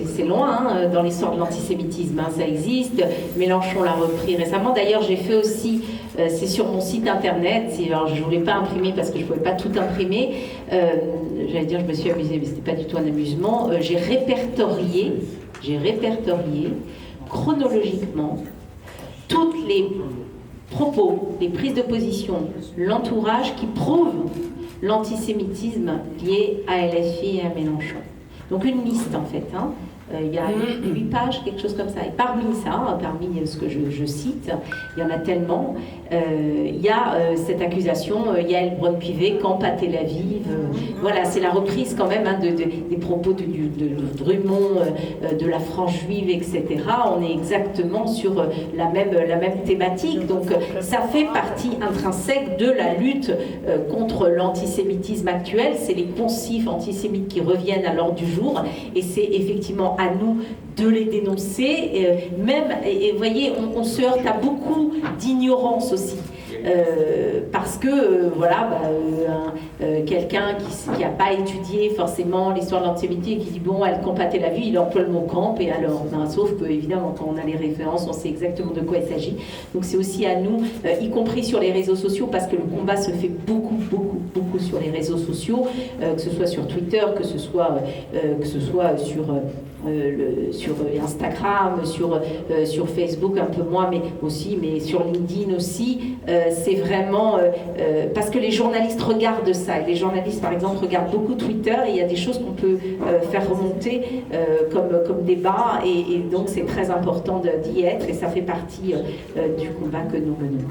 C'est loin hein, dans l'histoire de l'antisémitisme, hein, ça existe. Mélenchon l'a repris récemment. D'ailleurs, j'ai fait aussi, c'est sur mon site internet. Alors, je ne voulais pas imprimer parce que je ne pouvais pas tout imprimer. J'allais dire, je me suis amusée, mais ce n'était pas du tout un amusement. J'ai répertorié chronologiquement toutes les propos, les prises de position, l'entourage qui prouvent l'antisémitisme lié à LFI et à Mélenchon. Donc une liste en fait, hein. Il y a 8 pages, quelque chose comme ça. Et parmi ça, parmi ce que je cite, il y en a tellement, il y a cette accusation, Yael Braun-Pivet, camp à Tel Aviv. Voilà, c'est la reprise quand même hein, des propos de Drummond, de la France juive, etc. On est exactement sur la même thématique. Donc ça fait partie intrinsèque de la lutte contre l'antisémitisme actuel. C'est les poncifs antisémites qui reviennent à l'ordre du jour. Et c'est effectivement à nous de les dénoncer, et vous voyez, on se heurte à beaucoup d'ignorance aussi. Parce que quelqu'un qui n'a pas étudié forcément l'histoire de l'antisémitisme et qui dit bon, elle campe à Tel Aviv, il emploie le mot camp, et alors, sauf que évidemment quand on a les références, on sait exactement de quoi il s'agit. Donc c'est aussi à nous, y compris sur les réseaux sociaux, parce que le combat se fait beaucoup sur les réseaux sociaux, que ce soit sur Twitter, que ce soit sur Instagram, sur Facebook un peu moins, mais sur LinkedIn aussi. C'est vraiment parce que les journalistes regardent ça. Et les journalistes, par exemple, regardent beaucoup Twitter et il y a des choses qu'on peut faire remonter comme débat. Et donc, c'est très important d'y être et ça fait partie du combat que nous menons.